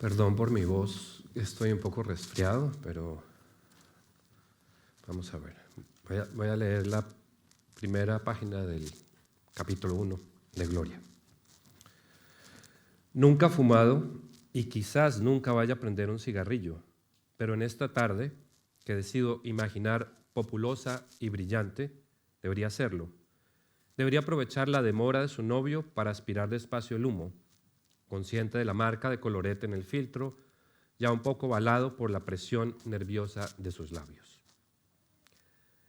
Perdón por mi voz, estoy un poco resfriado, pero vamos a ver. Voy a leer la primera página del capítulo 1 de Gloria. Nunca he fumado y quizás nunca vaya a prender un cigarrillo, pero en esta tarde, que decido imaginar populosa y brillante, debería hacerlo. Debería aprovechar la demora de su novio para aspirar despacio el humo, consciente de la marca de colorete en el filtro, ya un poco balado por la presión nerviosa de sus labios.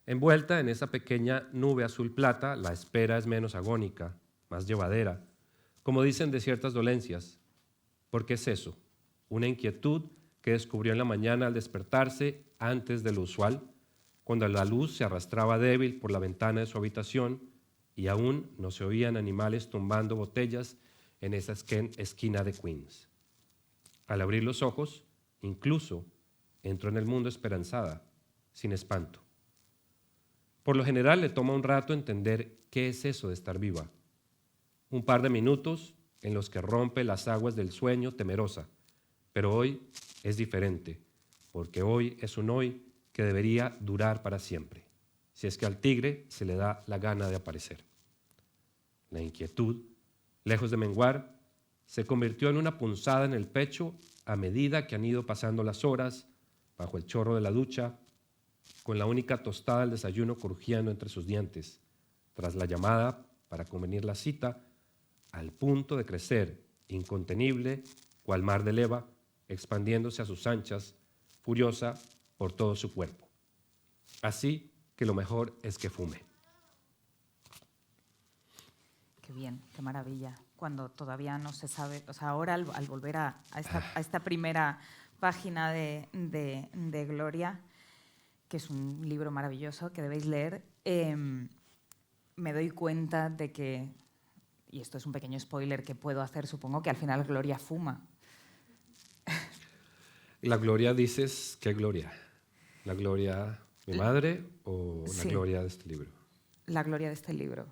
Envuelta en esa pequeña nube azul plata, la espera es menos agónica, más llevadera, como dicen de ciertas dolencias. ¿Por qué es eso? Una inquietud que descubrió en la mañana al despertarse antes de lo usual, cuando la luz se arrastraba débil por la ventana de su habitación y aún no se oían animales tumbando botellas en esa esquina de Queens. Al abrir los ojos, incluso entró en el mundo esperanzada, sin espanto. Por lo general le toma un rato entender qué es eso de estar viva. Un par de minutos en los que rompe las aguas del sueño temerosa, pero hoy es diferente, porque hoy es un hoy que debería durar para siempre, si es que al tigre se le da la gana de aparecer. La inquietud, lejos de menguar, se convirtió en una punzada en el pecho a medida que han ido pasando las horas, bajo el chorro de la ducha, con la única tostada del desayuno crujiendo entre sus dientes, tras la llamada para convenir la cita, al punto de crecer, incontenible, cual mar de leva, expandiéndose a sus anchas, furiosa por todo su cuerpo. Así que lo mejor es que fume. Qué bien, qué maravilla. Cuando todavía no se sabe, o sea, ahora al volver a esta primera página de Gloria, que es un libro maravilloso que debéis leer, me doy cuenta de que, y esto es un pequeño spoiler que puedo hacer, supongo, que al final Gloria fuma. ¿La Gloria dices qué Gloria? ¿La Gloria mi madre o la Gloria de este libro? La Gloria de este libro.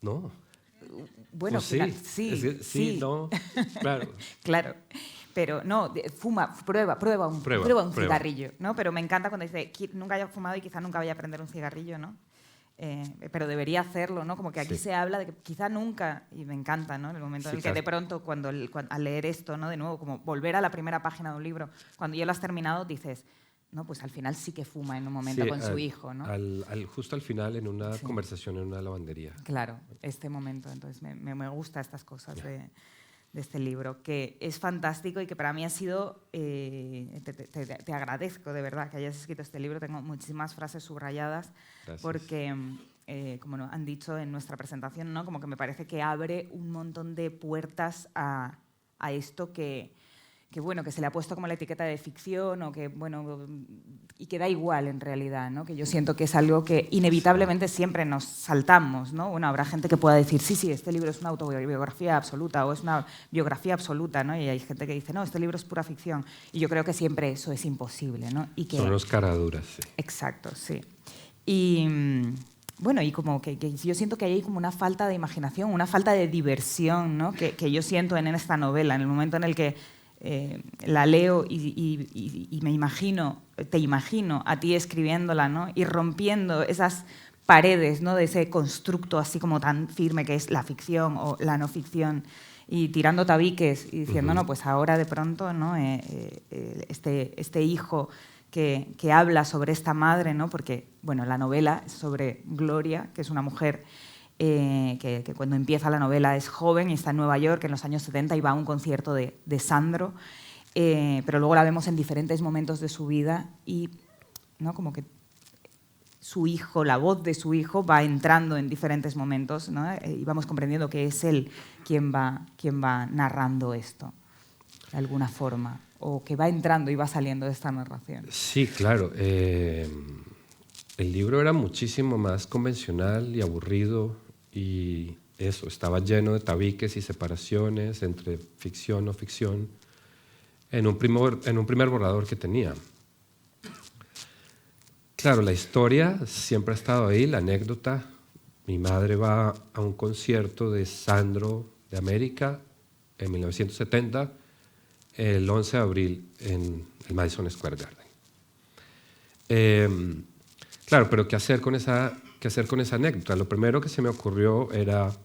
No. Bueno, pues sí. Sí, no, claro. Claro, pero no, prueba un cigarrillo, ¿no? Pero me encanta cuando dice, nunca haya fumado y quizá nunca vaya a prender un cigarrillo, ¿no? Pero debería hacerlo, ¿no? Como que aquí se habla de que quizá nunca, y me encanta, ¿no? En el momento en el que de pronto, al leer esto, ¿no? De nuevo, como volver a la primera página de un libro, cuando ya lo has terminado, dices, no, pues al final sí que fuma en un momento con su hijo, ¿no? Justo al final, en una conversación en una lavandería. Claro, este momento. Entonces me gustan estas cosas de este libro, que es fantástico y que para mí ha sido... te agradezco de verdad que hayas escrito este libro. Tengo muchísimas frases subrayadas. Gracias. Porque, como han dicho en nuestra presentación, ¿no? Como que me parece que abre un montón de puertas a esto que bueno, que se le ha puesto como la etiqueta de ficción o que, bueno, y que da igual en realidad, ¿no? Que yo siento que es algo que inevitablemente siempre nos saltamos, ¿no? Bueno, habrá gente que pueda decir, sí, este libro es una autobiografía absoluta o es una biografía absoluta, ¿no? Y hay gente que dice, no, este libro es pura ficción. Y yo creo que siempre eso es imposible, ¿no? Y que, son los caraduras, sí. Exacto, sí. Y... bueno, y como que yo siento que hay como una falta de imaginación, una falta de diversión, ¿no? que yo siento en esta novela, en el momento en el que la leo y me imagino, te imagino a ti escribiéndola, ¿no? Y rompiendo esas paredes, ¿no? De ese constructo así como tan firme que es la ficción o la no ficción, y tirando tabiques y diciendo, no, pues ahora de pronto, ¿no? Este hijo que habla sobre esta madre, ¿no? Porque, bueno, la novela es sobre Gloria, que es una mujer que cuando empieza la novela es joven y está en Nueva York en los años 70 y va a un concierto de Sandro, pero luego la vemos en diferentes momentos de su vida y, ¿no? Como que su hijo, la voz de su hijo va entrando en diferentes momentos, ¿no? Y vamos comprendiendo que es él quien va narrando esto, de alguna forma, o que va entrando y va saliendo de esta narración. Sí, claro. El libro era muchísimo más convencional y aburrido y eso, estaba lleno de tabiques y separaciones entre ficción o no ficción en un primer borrador que tenía. Claro, la historia siempre ha estado ahí, la anécdota. Mi madre va a un concierto de Sandro de América en 1970, el 11 de abril en el Madison Square Garden. Claro, pero ¿qué hacer con esa anécdota? Lo primero que se me ocurrió era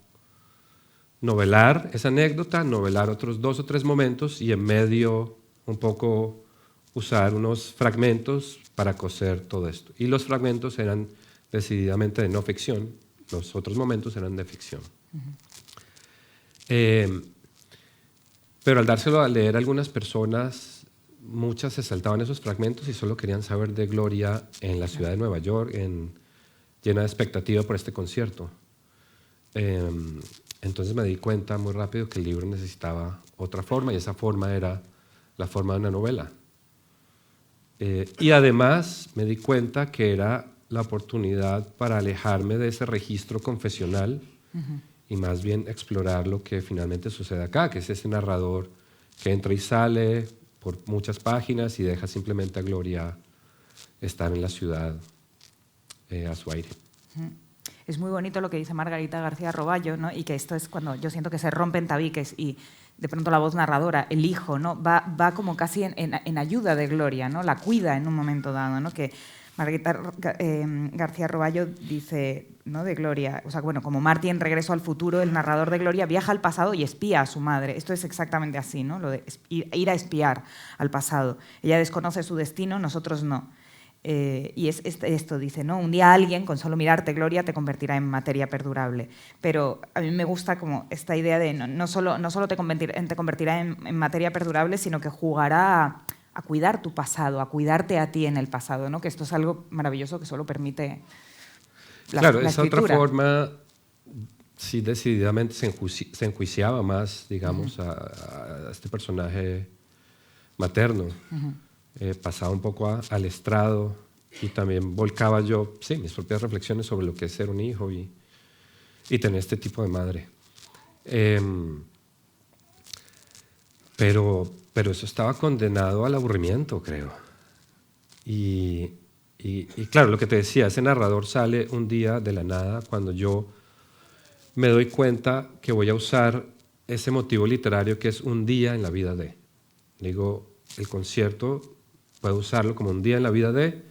novelar esa anécdota, novelar otros 2 o 3 momentos y en medio un poco usar unos fragmentos para coser todo esto. Y los fragmentos eran decididamente de no ficción, los otros momentos eran de ficción. Pero al dárselo a leer a algunas personas, muchas se saltaban esos fragmentos y solo querían saber de Gloria en la ciudad de Nueva York, llena de expectativa por este concierto. Entonces me di cuenta muy rápido que el libro necesitaba otra forma y esa forma era la forma de una novela. Y además me di cuenta que era la oportunidad para alejarme de ese registro confesional y más bien explorar lo que finalmente sucede acá, que es ese narrador que entra y sale por muchas páginas y deja simplemente a Gloria estar en la ciudad a su aire. Es muy bonito lo que dice Margarita García Roballo, ¿no? Y que esto es cuando yo siento que se rompen tabiques y de pronto la voz narradora, el hijo, ¿no? va como casi en ayuda de Gloria, ¿no? La cuida en un momento dado, ¿no? Que Margarita García Roballo dice, ¿no? De Gloria, o sea, bueno, como Marty en Regreso al Futuro, el narrador de Gloria viaja al pasado y espía a su madre. Esto es exactamente así, ¿no? Lo de ir a espiar al pasado. Ella desconoce su destino, nosotros no. Y esto dice, ¿no? Un día alguien, con solo mirarte, Gloria, te convertirá en materia perdurable. Pero a mí me gusta como esta idea de no solo te convertirá en materia perdurable, sino que jugará a cuidar tu pasado, a cuidarte a ti en el pasado, ¿no? Que esto es algo maravilloso que solo permite la esa escritura. otra forma sí decididamente se enjuiciaba más, digamos, a este personaje materno. Pasaba un poco al estrado y también volcaba yo mis propias reflexiones sobre lo que es ser un hijo y tener este tipo de madre. Pero eso estaba condenado al aburrimiento, creo. Y claro, lo que te decía, ese narrador sale un día de la nada cuando yo me doy cuenta que voy a usar ese motivo literario que es un día en la vida de. Digo, el concierto puedo usarlo como un día en la vida de,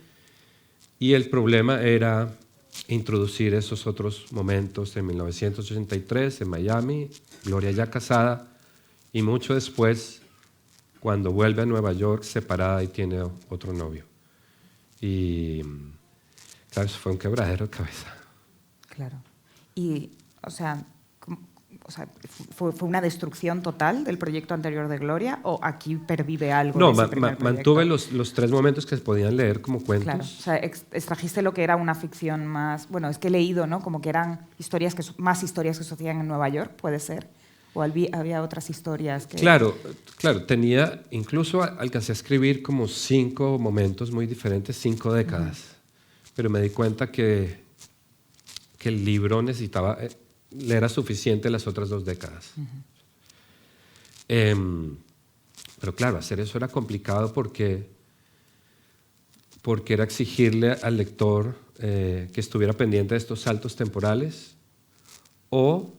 y el problema era introducir esos otros momentos en 1983 en Miami, Gloria ya casada, y mucho después, cuando vuelve a Nueva York separada y tiene otro novio. Y claro, eso fue un quebradero de cabeza. Claro. Y, o sea, ¿fue una destrucción total del proyecto anterior de Gloria o aquí pervive algo No, de ese primer proyecto? mantuve los 3 momentos que se podían leer como cuentos. Claro, o sea, extrajiste lo que era una ficción más... Bueno, es que he leído, ¿no? Como que eran más historias que sucedían en Nueva York, ¿puede ser? ¿O había otras historias que...? Claro, tenía... Incluso alcancé a escribir como 5 momentos muy diferentes, 5 décadas. Pero me di cuenta que el libro necesitaba... le era suficiente las otras 2 décadas. Pero claro, hacer eso era complicado porque era exigirle al lector que estuviera pendiente de estos saltos temporales o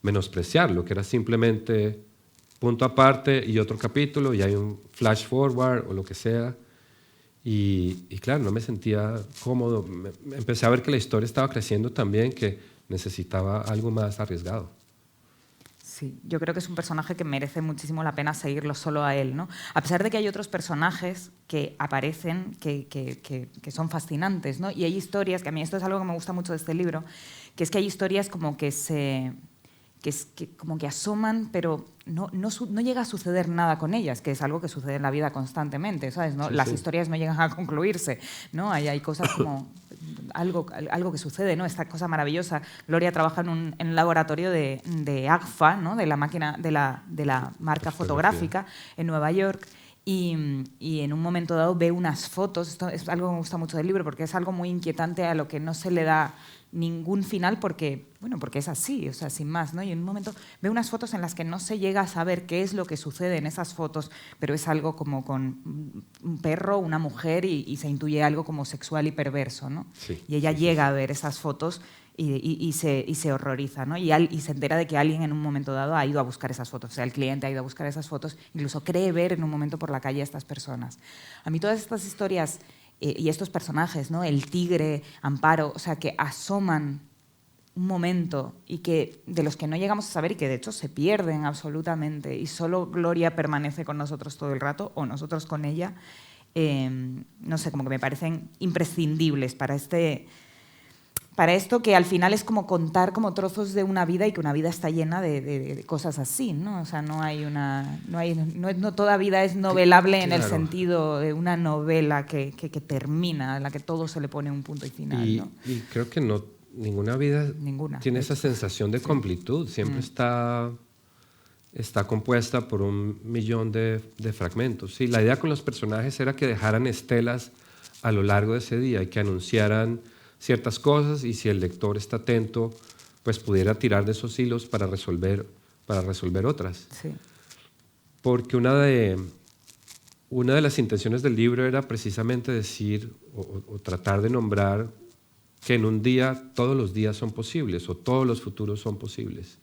menospreciarlo, que era simplemente punto aparte y otro capítulo y hay un flash forward o lo que sea. Y claro, no me sentía cómodo. Empecé a ver que la historia estaba creciendo también, que necesitaba algo más arriesgado. Sí, yo creo que es un personaje que merece muchísimo la pena seguirlo solo a él, ¿no? A pesar de que hay otros personajes que aparecen que son fascinantes, ¿no? Y hay historias, que a mí esto es algo que me gusta mucho de este libro, que es que hay historias como que como que asoman, pero no llega a suceder nada con ellas, que es algo que sucede en la vida constantemente, ¿sabes? ¿No? Sí, las sí. historias no llegan a concluirse, ¿no? Hay cosas como algo que sucede, ¿no? Esta cosa maravillosa. Gloria trabaja en un laboratorio de AGFA, ¿no? De la máquina de la marca fotográfica en Nueva York. Y en un momento dado ve unas fotos. Esto es algo que me gusta mucho del libro porque es algo muy inquietante a lo que no se le da ningún final porque es así, o sea, sin más, ¿no? Y en un momento ve unas fotos en las que no se llega a saber qué es lo que sucede en esas fotos, pero es algo como con un perro, una mujer y se intuye algo como sexual y perverso, ¿no? Sí, y ella sí, llega a ver esas fotos y se horroriza, ¿no? Y se entera de que alguien en un momento dado ha ido a buscar esas fotos, o sea, el cliente ha ido a buscar esas fotos, incluso cree ver en un momento por la calle a estas personas. A mí todas estas historias y estos personajes, ¿no? El tigre, Amparo, o sea, que asoman un momento y que de los que no llegamos a saber y que de hecho se pierden absolutamente y solo Gloria permanece con nosotros todo el rato o nosotros con ella, no sé, como que me parecen imprescindibles para esto que al final es como contar como trozos de una vida y que una vida está llena de cosas así, ¿no? O sea, no toda vida es novelable en el sentido de una novela que termina, en la que todo se le pone un punto y final, ¿no? Y creo que ninguna vida tiene esa sensación de completud, siempre está compuesta por 1.000.000 de fragmentos. Sí, la idea con los personajes era que dejaran estelas a lo largo de ese día y que anunciaran ciertas cosas, y si el lector está atento, pues pudiera tirar de esos hilos para resolver otras. Sí. Porque una de las intenciones del libro era precisamente decir o tratar de nombrar que en un día todos los días son posibles o todos los futuros son posibles.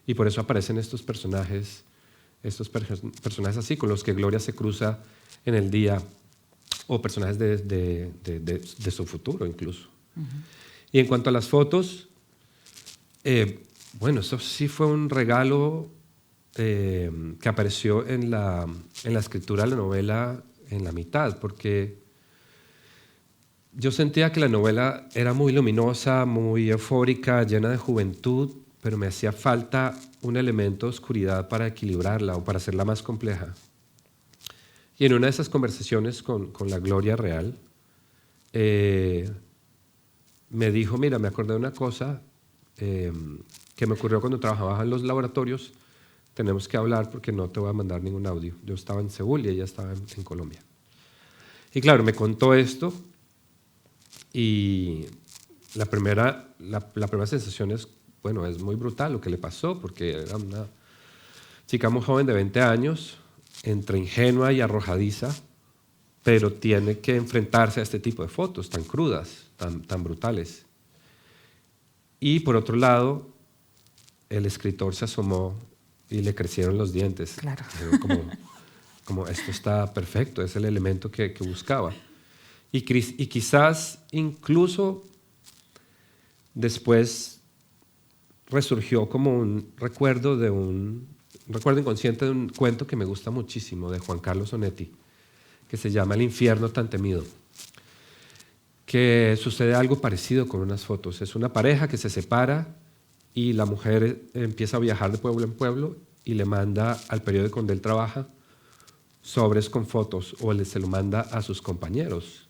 Y por eso aparecen estos personajes así, con los que Gloria se cruza en el día, o personajes de su futuro incluso. Y en cuanto a las fotos, bueno, eso sí fue un regalo que apareció en la escritura de la novela en la mitad, porque yo sentía que la novela era muy luminosa, muy eufórica, llena de juventud, pero me hacía falta un elemento de oscuridad para equilibrarla o para hacerla más compleja. Y en una de esas conversaciones con la Gloria real, me dijo, mira, me acordé de una cosa que me ocurrió cuando trabajaba en los laboratorios, tenemos que hablar porque no te voy a mandar ningún audio. Yo estaba en Seúl y ella estaba en Colombia. Y claro, me contó esto y la primera sensación es, bueno, es muy brutal lo que le pasó, porque era una chica muy joven de 20 años, entre ingenua y arrojadiza, pero tiene que enfrentarse a este tipo de fotos tan crudas, tan brutales. Y por otro lado, el escritor se asomó y le crecieron los dientes. Claro. Como esto está perfecto, es el elemento que buscaba. Y quizás incluso después resurgió como un recuerdo inconsciente de un cuento que me gusta muchísimo, de Juan Carlos Onetti, que se llama El infierno tan temido, que sucede algo parecido con unas fotos. Es una pareja que se separa y la mujer empieza a viajar de pueblo en pueblo y le manda al periódico donde él trabaja sobres con fotos, o se lo manda a sus compañeros.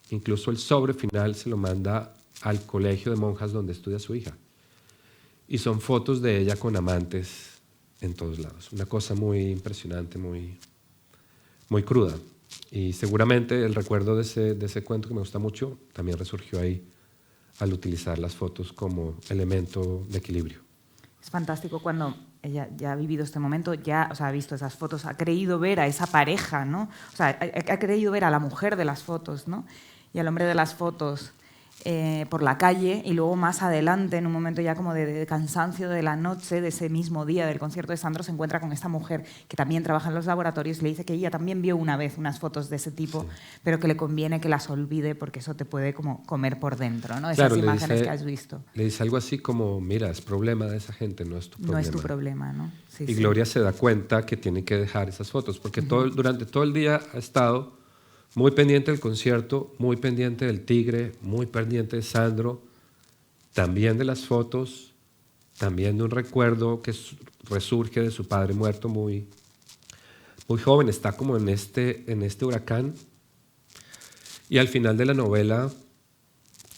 Incluso el sobre final se lo manda al colegio de monjas donde estudia su hija. Y son fotos de ella con amantes en todos lados. Una cosa muy impresionante, muy, muy cruda. Y seguramente el recuerdo de ese cuento, que me gusta mucho, también resurgió ahí al utilizar las fotos como elemento de equilibrio. Es fantástico cuando ella ya ha vivido este momento, ha visto esas fotos, ha creído ver a esa pareja, ¿no? O sea, ha creído ver a la mujer de las fotos, ¿no? Y al hombre de las fotos por la calle, y luego más adelante, en un momento ya como de cansancio de la noche, de ese mismo día del concierto de Sandro, se encuentra con esta mujer que también trabaja en los laboratorios y le dice que ella también vio una vez unas fotos de ese tipo, pero que le conviene que las olvide porque eso te puede como comer por dentro, ¿no? Esas imágenes que has visto. Le dice algo así como, mira, es problema de esa gente, no es tu problema. No es tu problema, ¿no? Sí, y Gloria se da cuenta que tiene que dejar esas fotos, porque durante todo el día ha estado muy pendiente del concierto, muy pendiente del tigre, muy pendiente de Sandro, también de las fotos, también de un recuerdo que resurge de su padre muerto muy, muy joven. Está como en este huracán. Y al final de la novela,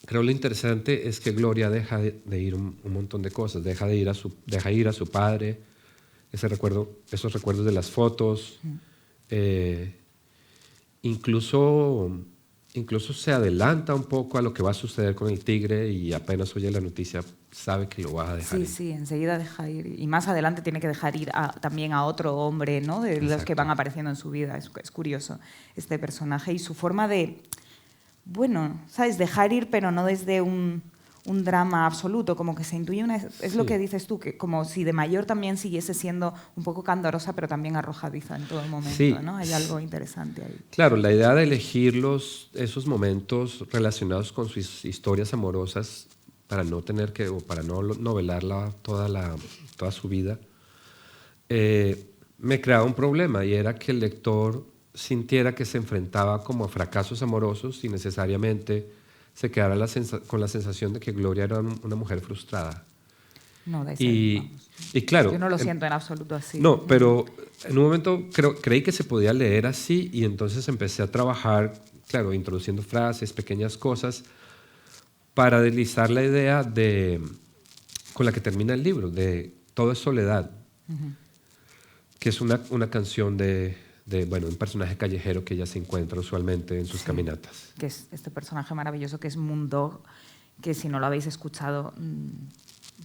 creo lo interesante es que Gloria deja de ir un montón de cosas. Deja ir a su padre, esos recuerdos de las fotos. Incluso se adelanta un poco a lo que va a suceder con el tigre, y apenas oye la noticia sabe que lo va a dejar ir. Sí, enseguida deja ir. Y más adelante tiene que dejar ir también a otro hombre, ¿no? De Exacto. Los que van apareciendo en su vida. Es curioso este personaje y su forma de, bueno, ¿sabes? Dejar ir, pero no desde un un drama absoluto, como que se intuye es lo Sí. que dices tú, que como si de mayor también siguiese siendo un poco candorosa, pero también arrojadiza en todo momento, Sí. ¿no? Hay algo interesante ahí. Claro, la idea de elegir esos momentos relacionados con sus historias amorosas para no tener que, o para no novelarla toda su vida, me creaba un problema, y era que el lector sintiera que se enfrentaba como a fracasos amorosos y necesariamente se quedara con la sensación de que Gloria era una mujer frustrada. No, de ese, Y, vamos. y claro, Yo no lo siento en absoluto así. no, pero en un momento creí que se podía leer así, y entonces empecé a trabajar, claro, introduciendo frases, pequeñas cosas, para deslizar la idea con la que termina el libro, de Todo es soledad, que es una canción bueno, un personaje callejero que ella se encuentra usualmente en sus caminatas. Que es este personaje maravilloso que es Moondog, que si no lo habéis escuchado,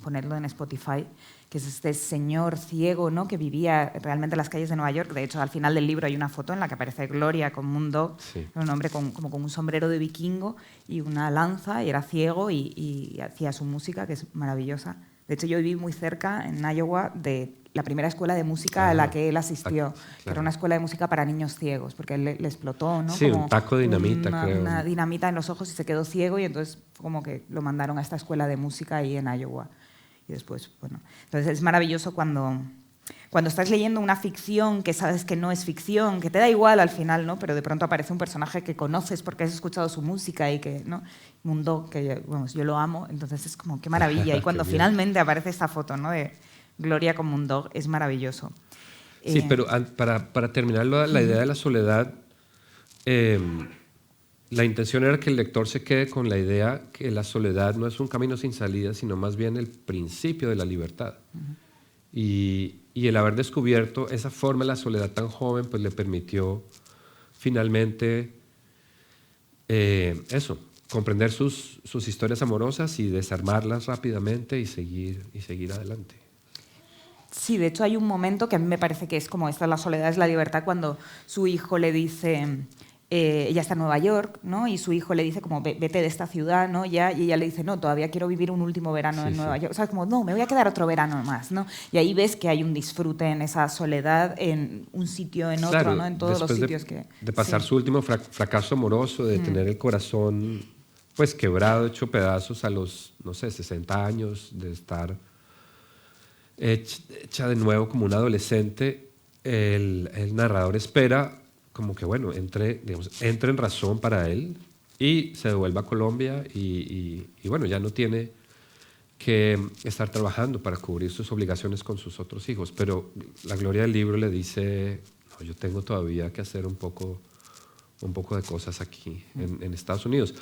ponerlo en Spotify, que es este señor ciego, ¿no? Que vivía realmente en las calles de Nueva York. De hecho, al final del libro hay una foto en la que aparece Gloria con Moondog, Sí. un hombre como con un sombrero de vikingo y una lanza, y era ciego y hacía su música, que es maravillosa. De hecho, yo viví muy cerca, en Iowa, de la primera escuela de música a la que él asistió, que era una escuela de música para niños ciegos, porque él le explotó, ¿no? Sí, como un taco de dinamita, creo. una dinamita en los ojos y se quedó ciego, y entonces como que lo mandaron a esta escuela de música ahí en Iowa. Y después, bueno, entonces es maravilloso cuando estás leyendo una ficción que sabes que no es ficción, que te da igual al final, ¿no? Pero de pronto aparece un personaje que conoces porque has escuchado su música y que, ¿no? Moondog, que vamos, yo lo amo, entonces es como qué maravilla. Y cuando finalmente aparece esta foto, ¿no? De Gloria con Moondog, es maravilloso. Sí, pero para terminar la idea de la soledad, la intención era que el lector se quede con la idea que la soledad no es un camino sin salida, sino más bien el principio de la libertad. Y el haber descubierto esa forma de la soledad tan joven, pues le permitió finalmente comprender sus historias amorosas y desarmarlas rápidamente y seguir adelante. Sí, de hecho hay un momento que a mí me parece que es como esta, la soledad es la libertad, cuando su hijo le dice, ella está en Nueva York, ¿no? Y su hijo le dice como, vete de esta ciudad, ¿no? Y ella le dice, no, todavía quiero vivir un último verano en Nueva York. O sea, como, no, me voy a quedar otro verano más, ¿no? Y ahí ves que hay un disfrute en esa soledad, en un sitio, en otro, Claro, ¿no? En todos los sitios de pasar su último fracaso amoroso, de tener el corazón pues quebrado, hecho pedazos a los, no sé, 60 años, de estar hecha de nuevo como un adolescente, el narrador espera como que, bueno, entre en razón para él y se devuelva a Colombia y bueno, ya no tiene que estar trabajando para cubrir sus obligaciones con sus otros hijos. Pero la Gloria del libro le dice, no, yo tengo todavía que hacer un poco de cosas aquí en Estados Unidos.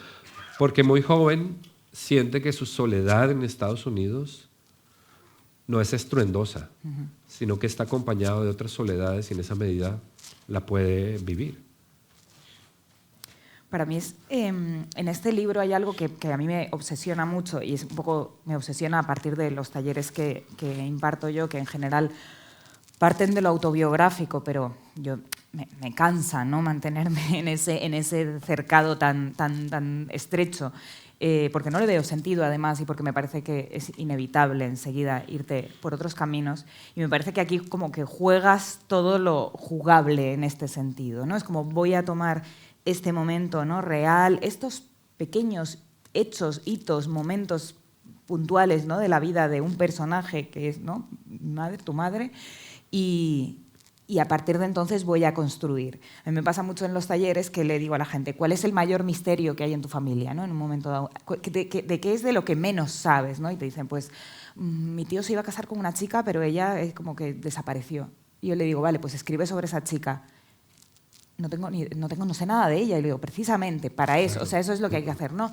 Porque muy joven siente que su soledad en Estados Unidos no es estruendosa, sino que está acompañado de otras soledades y en esa medida la puede vivir. Para mí en este libro hay algo que a mí me obsesiona mucho, y es un poco, me obsesiona a partir de los talleres que imparto yo, que en general parten de lo autobiográfico, pero yo me cansa, ¿no? Mantenerme en ese cercado tan estrecho, porque no le veo sentido además y porque me parece que es inevitable enseguida irte por otros caminos, y me parece que aquí como que juegas todo lo jugable en este sentido, ¿no? Es como voy a tomar este momento, ¿no? Real, estos pequeños hechos, hitos, momentos puntuales, ¿no? De la vida de un personaje que es, ¿no? Tu madre, y a partir de entonces voy a construir. A mí me pasa mucho en los talleres que le digo a la gente, ¿cuál es el mayor misterio que hay en tu familia, ¿no? En un momento dado, ¿de qué es de lo que menos sabes, ¿no? Y te dicen, pues mi tío se iba a casar con una chica, pero ella como que desapareció. Y yo le digo, vale, pues escribe sobre esa chica. No sé nada de ella. Y le digo, precisamente para eso, o sea, eso es lo que hay que hacer, ¿no?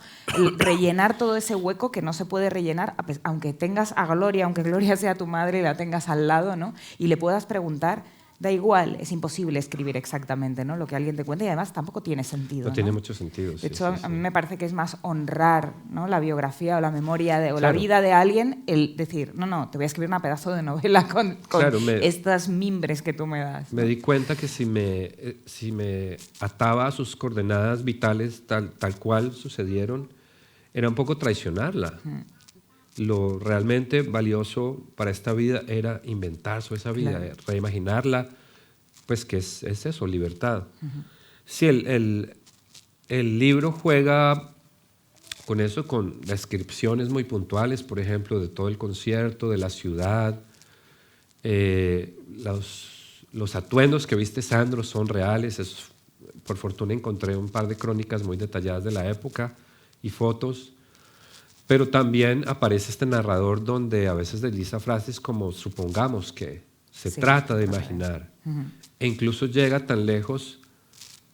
Rellenar todo ese hueco que no se puede rellenar, aunque tengas a Gloria, aunque Gloria sea tu madre y la tengas al lado, ¿no? Y le puedas preguntar, da igual, es imposible escribir exactamente, ¿no? Lo que alguien te cuenta, y además tampoco tiene sentido. No tiene mucho sentido. De hecho, a mí me parece que es más honrar, ¿no? La biografía o la memoria o la vida de alguien, el decir, no, te voy a escribir una pedazo de novela con estas mimbres que tú me das, ¿no? Me di cuenta que si me ataba a sus coordenadas vitales tal cual sucedieron, era un poco traicionarla. Lo realmente valioso para esta vida era inventar esa vida, reimaginarla, pues que es eso, libertad. Sí, el libro juega con eso, con descripciones muy puntuales, por ejemplo, de todo el concierto, de la ciudad. Los atuendos que viste Sandro son reales. Por fortuna encontré un par de crónicas muy detalladas de la época y fotos. Pero también aparece este narrador donde a veces desliza frases como supongamos que se trata de imaginar. E incluso llega tan lejos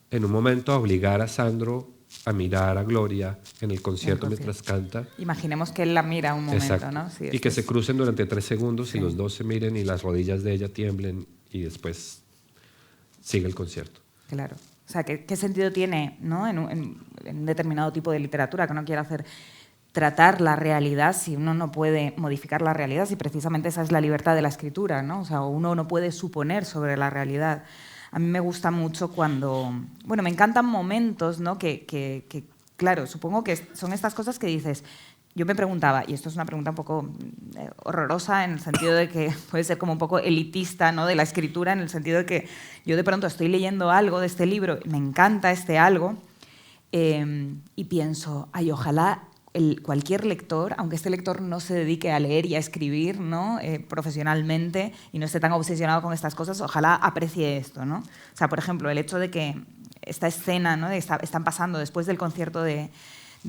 en un momento a obligar a Sandro a mirar a Gloria en el concierto mientras canta. Imaginemos que él la mira un momento, exacto, ¿no? Sí, y que se crucen durante 3 segundos y los dos se miren y las rodillas de ella tiemblen y después sigue el concierto. Claro. O sea, ¿qué sentido tiene, ¿no? en un determinado tipo de literatura que no quiera hacer tratar la realidad si uno no puede modificar la realidad, si precisamente esa es la libertad de la escritura, ¿no? O sea, uno no puede suponer sobre la realidad. A mí me gusta mucho cuando... Bueno, me encantan momentos, ¿no? que claro, supongo que son estas cosas que dices... Yo me preguntaba, y esto es una pregunta un poco horrorosa en el sentido de que puede ser como un poco elitista, ¿no? De la escritura, en el sentido de que yo de pronto estoy leyendo algo de este libro, me encanta este algo, y pienso, ay, ojalá cualquier lector, aunque este lector no se dedique a leer y a escribir, ¿no? Profesionalmente y no esté tan obsesionado con estas cosas, ojalá aprecie esto, ¿no? O sea, por ejemplo, el hecho de que esta escena, ¿no? Están pasando después del concierto de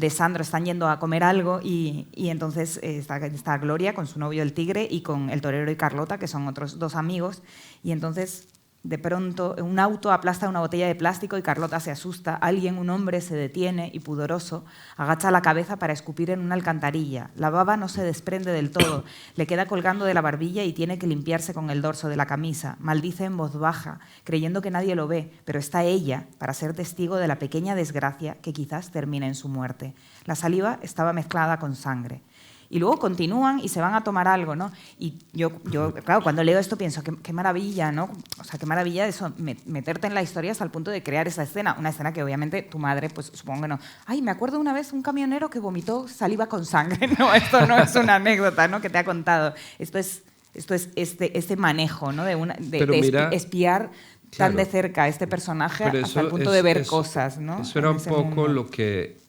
Sandro, están yendo a comer algo y entonces está Gloria con su novio el Tigre y con el torero y Carlota, que son otros 2 amigos, y entonces de pronto un auto aplasta una botella de plástico y Carlota se asusta. Alguien, un hombre, se detiene y pudoroso agacha la cabeza para escupir en una alcantarilla. La baba no se desprende del todo, le queda colgando de la barbilla y tiene que limpiarse con el dorso de la camisa. Maldice en voz baja, creyendo que nadie lo ve, pero está ella para ser testigo de la pequeña desgracia que quizás termine en su muerte. La saliva estaba mezclada con sangre. Y luego continúan y se van a tomar algo, ¿no? Y yo claro, cuando leo esto pienso, qué maravilla, ¿no? O sea, qué maravilla eso, meterte en la historia hasta el punto de crear esa escena. Una escena que obviamente tu madre, pues supongo que no. Ay, me acuerdo una vez un camionero que vomitó saliva con sangre. No, esto no es una anécdota, ¿no? Que te ha contado. Esto es este manejo, ¿no? De espiar tan de cerca a este personaje hasta el punto de ver cosas, ¿no? Eso era un poco lo que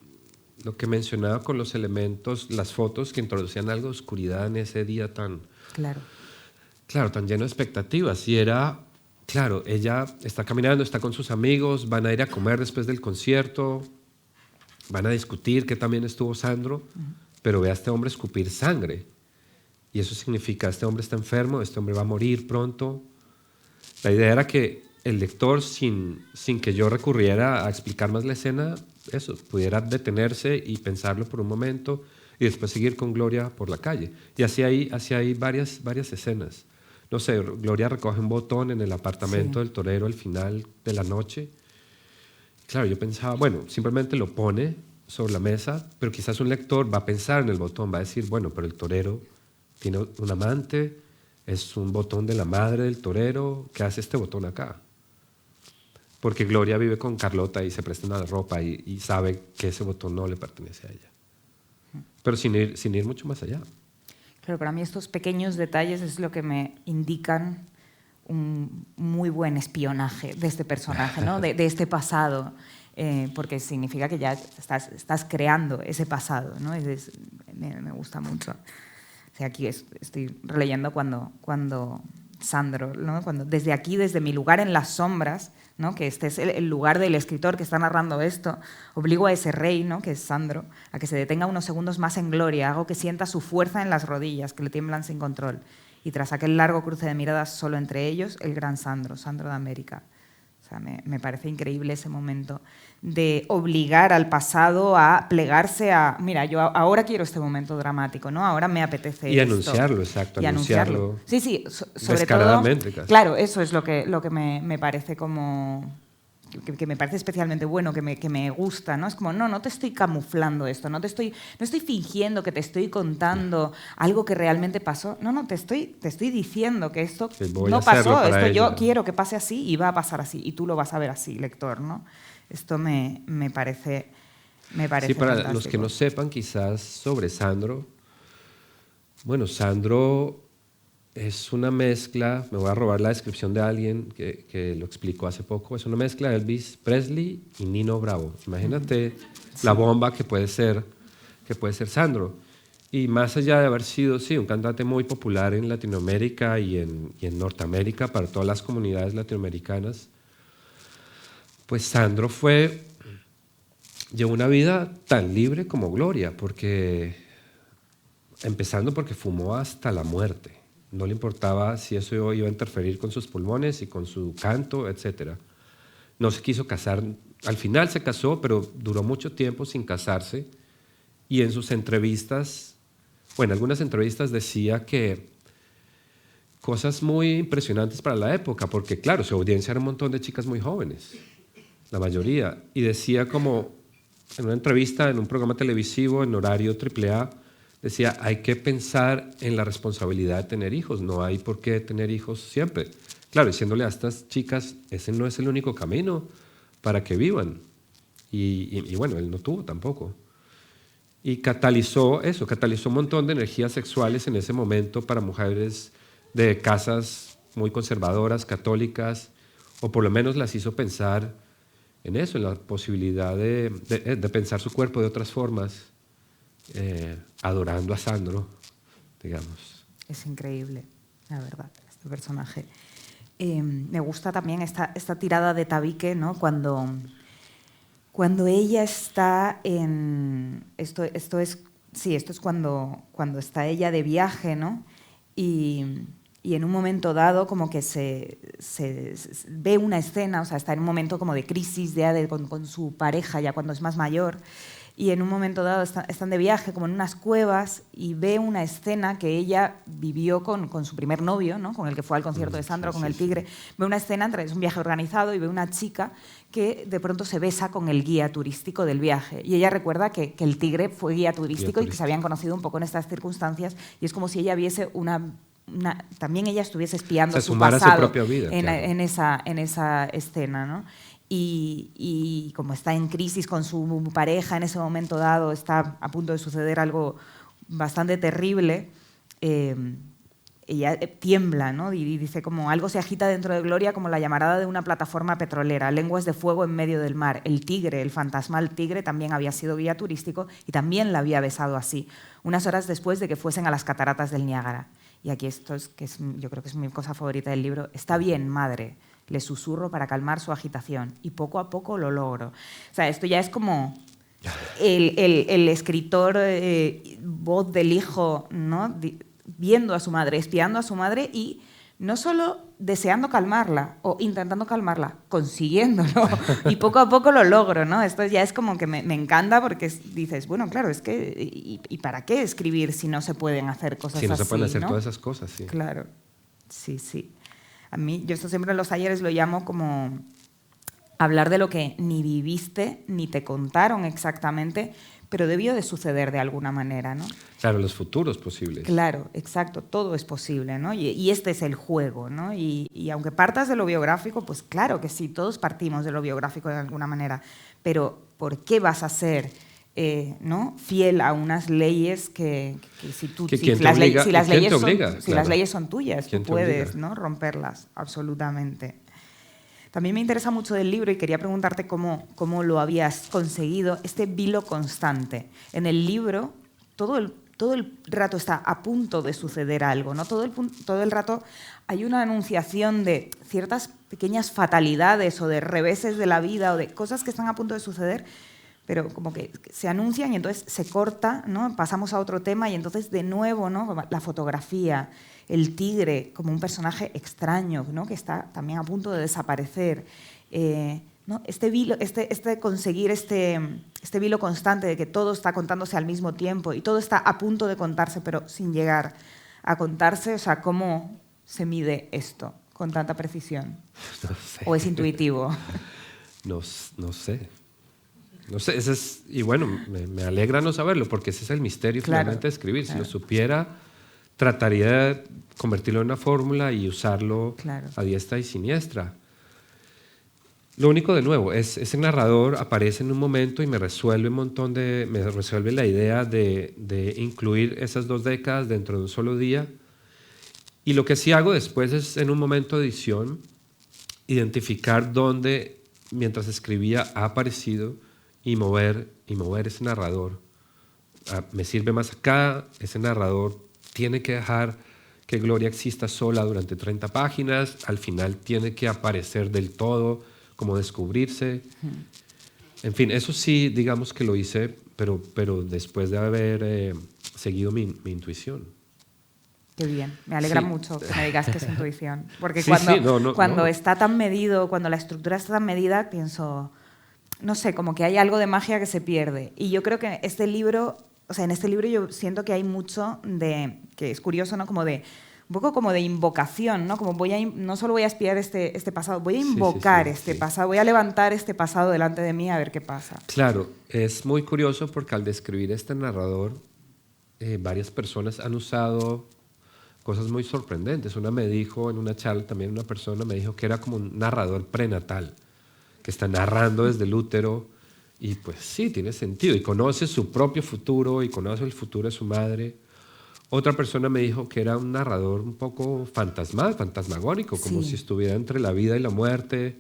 mencionaba con los elementos, las fotos que introducían algo de oscuridad en ese día tan lleno de expectativas. Y era, claro, ella está caminando, está con sus amigos, van a ir a comer después del concierto, van a discutir que también estuvo Sandro, pero ve a este hombre escupir sangre. Y eso significa, este hombre está enfermo, este hombre va a morir pronto. La idea era que el lector, sin que yo recurriera a explicar más la escena, eso, pudiera detenerse y pensarlo por un momento y después seguir con Gloria por la calle. Y así hay varias escenas. No sé, Gloria recoge un botón en el apartamento del torero al final de la noche. Claro, yo pensaba, bueno, simplemente lo pone sobre la mesa, pero quizás un lector va a pensar en el botón, va a decir, bueno, pero el torero tiene un amante, es un botón de la madre del torero, ¿qué hace este botón acá? Porque Gloria vive con Carlota y se prestan a la ropa y sabe que ese botón no le pertenece a ella. Pero sin ir mucho más allá. Claro, para mí estos pequeños detalles es lo que me indican un muy buen espionaje de este personaje, ¿no? de este pasado, porque significa que ya estás creando ese pasado, ¿no? Me gusta mucho. O sea, aquí estoy releyendo cuando Sandro, ¿no? Desde aquí, desde mi lugar en las sombras, ¿no? Que este es el lugar del escritor que está narrando esto, obligo a ese rey, ¿no? Que es Sandro, a que se detenga unos segundos más en gloria, hago que sienta su fuerza en las rodillas, que le tiemblan sin control. Y tras aquel largo cruce de miradas solo entre ellos, el gran Sandro de América. O sea, me parece increíble ese momento de obligar al pasado a plegarse a, mira, yo ahora quiero este momento dramático, ¿no? Ahora me apetece y esto. Anunciarlo, exacto. Y anunciarlo. Sí, sobre descaradamente, todo. casi. Claro, eso es lo que me parece como... Que me parece especialmente bueno, que me gusta, ¿no? Es como, no te estoy camuflando esto, no estoy fingiendo que te estoy contando algo que realmente pasó. No, te estoy diciendo que esto no pasó, esto yo quiero que pase así y va a pasar así, y tú lo vas a ver así, lector, ¿no? Esto me parece Me parece Sí, para fantástico. los que no sepan quizás sobre Sandro, bueno, Sandro es una mezcla, me voy a robar la descripción de alguien que lo explicó hace poco, es una mezcla de Elvis Presley y Nino Bravo. Imagínate la bomba que puede ser Sandro. Y más allá de haber sido, sí, un cantante muy popular en Latinoamérica y en Norteamérica para todas las comunidades latinoamericanas, pues Sandro llevó una vida tan libre como Gloria, empezando porque fumó hasta la muerte. No le importaba si eso iba a interferir con sus pulmones y con su canto, etc. No se quiso casar. Al final se casó, pero duró mucho tiempo sin casarse. Y en sus entrevistas, bueno, algunas entrevistas decía que cosas muy impresionantes para la época, porque claro, su audiencia era un montón de chicas muy jóvenes, la mayoría. Y decía como en una entrevista en un programa televisivo en horario AAA, decía, hay que pensar en la responsabilidad de tener hijos, no hay por qué tener hijos siempre. Claro, diciéndole a estas chicas, ese no es el único camino para que vivan. Y bueno, él no tuvo tampoco. Y catalizó un montón de energías sexuales en ese momento para mujeres de casas muy conservadoras, católicas, o por lo menos las hizo pensar en eso, en la posibilidad de pensar su cuerpo de otras formas, adorando a Sandro, digamos. Es increíble, la verdad, este personaje. Me gusta también esta tirada de tabique, ¿no? Cuando ella está en... Esto es cuando está ella de viaje, ¿no? Y en un momento dado como que se ve una escena, o sea, está en un momento como de crisis con su pareja ya cuando es más mayor, y en un momento dado están de viaje como en unas cuevas y ve una escena que ella vivió con su primer novio, ¿no? Con el que fue al concierto de Sandro, con el Tigre. Ve una escena, es un viaje organizado, y ve una chica que de pronto se besa con el guía turístico del viaje. Y ella recuerda que el Tigre fue guía turístico y que se habían conocido un poco en estas circunstancias, y es como si ella viese también ella estuviese espiando su pasado, su propia vida, en esa escena, ¿no? Y como está en crisis con su pareja en ese momento dado, está a punto de suceder algo bastante terrible, ella tiembla, ¿no? Y dice como algo se agita dentro de Gloria como la llamarada de una plataforma petrolera, lenguas de fuego en medio del mar. El tigre, el fantasmal tigre, también había sido guía turístico y también la había besado así, unas horas después de que fuesen a las cataratas del Niágara. Y aquí yo creo que es mi cosa favorita del libro. Está bien, madre, le susurro para calmar su agitación, y poco a poco lo logro. O sea, esto ya es como el escritor, voz del hijo, ¿no? Viendo a su madre, espiando a su madre y no solo deseando calmarla o intentando calmarla, consiguiéndolo, y poco a poco lo logro, ¿no? Esto ya es como que me encanta porque dices, bueno, claro, es que ¿y para qué escribir si no se pueden hacer cosas así? Si no se pueden hacer, ¿no? todas esas cosas, sí. Claro, sí. A mí, yo esto siempre en los talleres lo llamo como hablar de lo que ni viviste ni te contaron exactamente, pero debió de suceder de alguna manera, ¿no? Claro, los futuros posibles. Claro, exacto, todo es posible, ¿no? Y este es el juego, ¿no? Y aunque partas de lo biográfico, pues claro que sí, todos partimos de lo biográfico de alguna manera, pero ¿por qué vas a ser ¿no? fiel a unas leyes que si las leyes son tuyas, tú puedes, ¿no? romperlas absolutamente? También me interesa mucho del libro y quería preguntarte cómo lo habías conseguido, este vilo constante. En el libro todo el rato está a punto de suceder algo, ¿no? Todo el rato hay una anunciación de ciertas pequeñas fatalidades o de reveses de la vida o de cosas que están a punto de suceder, pero como que se anuncian y entonces se corta, ¿no? Pasamos a otro tema y entonces de nuevo, ¿no? La fotografía, el tigre como un personaje extraño, ¿no? Que está también a punto de desaparecer. ¿No? Conseguir este vilo constante de que todo está contándose al mismo tiempo y todo está a punto de contarse pero sin llegar a contarse, o sea, ¿cómo se mide esto con tanta precisión? No sé. ¿O es intuitivo? No sé. Y bueno, me alegra no saberlo, porque ese es el misterio finalmente de escribir. Claro. Si lo supiera, trataría de convertirlo en una fórmula y usarlo a diestra y siniestra. Lo único, de nuevo, ese narrador aparece en un momento y me resuelve me resuelve la idea de incluir esas 2 décadas dentro de un solo día. Y lo que sí hago después es, en un momento de edición, identificar dónde, mientras escribía, ha aparecido y mover ese narrador. Me sirve más acá, ese narrador tiene que dejar que Gloria exista sola durante 30 páginas, al final tiene que aparecer del todo, como descubrirse. En fin, eso sí, digamos que lo hice, pero después de haber seguido mi intuición. Qué bien, me alegra mucho que me digas que es intuición. Porque Sí, cuando está tan medido, cuando la estructura está tan medida, pienso, no sé, como que hay algo de magia que se pierde. Y yo creo que este libro, o sea, en este libro yo siento que hay mucho de, que es curioso, ¿no? Como de, un poco como de invocación, ¿no? Como no solo voy a espiar este pasado, voy a invocar este pasado, voy a levantar este pasado delante de mí a ver qué pasa. Claro, es muy curioso porque al describir este narrador, varias personas han usado cosas muy sorprendentes. Una me dijo en una charla, también una persona me dijo que era como un narrador prenatal, que está narrando desde el útero, y pues sí, tiene sentido, y conoce su propio futuro y conoce el futuro de su madre. Otra persona me dijo que era un narrador un poco fantasmagórico, como si estuviera entre la vida y la muerte,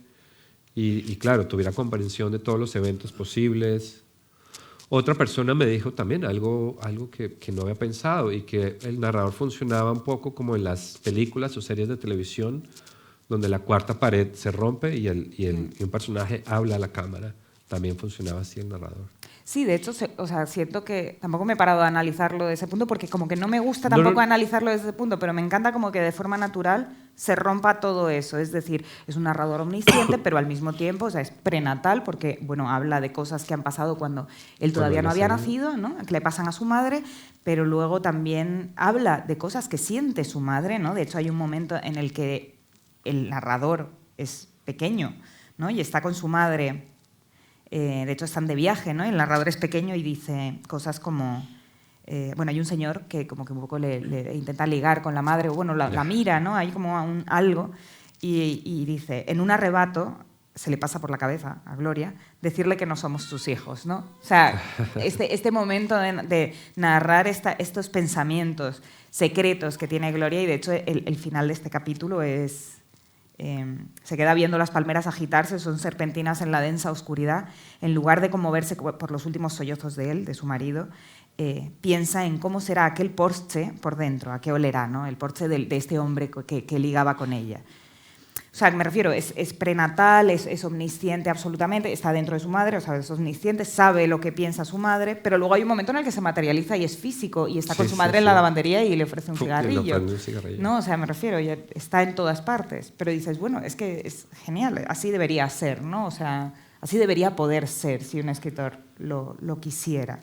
y claro, tuviera comprensión de todos los eventos posibles. Otra persona me dijo también algo que no había pensado, y que el narrador funcionaba un poco como en las películas o series de televisión, donde la cuarta pared se rompe y un personaje habla a la cámara. También funcionaba así el narrador. Sí, de hecho, o sea, siento que tampoco me he parado a analizarlo de ese punto, porque como que no me gusta tampoco analizarlo desde ese punto, pero me encanta como que de forma natural se rompa todo eso. Es decir, es un narrador omnisciente, pero al mismo tiempo, o sea, es prenatal, porque bueno, habla de cosas que han pasado cuando él todavía no había nacido, ¿no? Que le pasan a su madre, pero luego también habla de cosas que siente su madre, ¿no? De hecho, hay un momento en el que el narrador es pequeño, ¿no? Y está con su madre. De hecho, están de viaje, ¿no? El narrador es pequeño y dice cosas como... bueno, hay un señor que como que un poco le intenta ligar con la madre, o bueno, la mira, ¿no? Hay como algo, y dice, en un arrebato se le pasa por la cabeza a Gloria decirle que no somos sus hijos, ¿no? O sea, este momento de narrar estos pensamientos secretos que tiene Gloria, y de hecho el final de este capítulo es... se queda viendo las palmeras agitarse, son serpentinas en la densa oscuridad. En lugar de conmoverse por los últimos sollozos de él, de su marido, piensa en cómo será aquel Porsche por dentro, a qué olerá, ¿no? El Porsche de este hombre que ligaba con ella. O sea, me refiero, es prenatal, es omnisciente absolutamente, está dentro de su madre, o sea, es omnisciente, sabe lo que piensa su madre, pero luego hay un momento en el que se materializa y es físico, y está con su madre en la lavandería y le ofrece un cigarrillo. No, o sea, me refiero, está en todas partes, pero dices, bueno, es que es genial, así debería ser, ¿no? O sea, así debería poder ser si un escritor lo quisiera.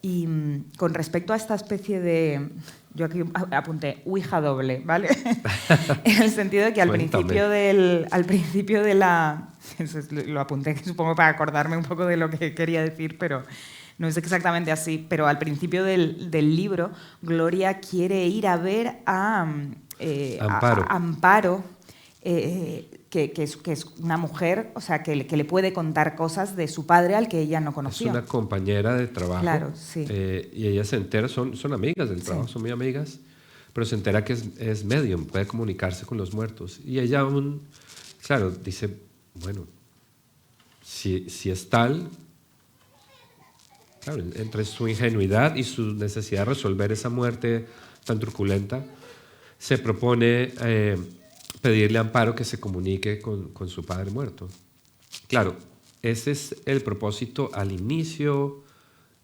Y con respecto a esta especie de... Yo aquí apunté Ouija doble, ¿vale? En el sentido de que al principio de la... Eso lo apunté, supongo, para acordarme un poco de lo que quería decir, pero no es exactamente así. Pero al principio del libro, Gloria quiere ir a ver a Amparo, que es una mujer, o sea, que le puede contar cosas de su padre al que ella no conoció. Es una compañera de trabajo. Claro, sí. Y ella se entera, son amigas del trabajo, son muy amigas, pero se entera que es medium, puede comunicarse con los muertos. Y ella aún, claro, dice, bueno, si es tal, claro, entre su ingenuidad y su necesidad de resolver esa muerte tan truculenta, se propone... pedirle a Amparo que se comunique con su padre muerto. Claro, ese es el propósito al inicio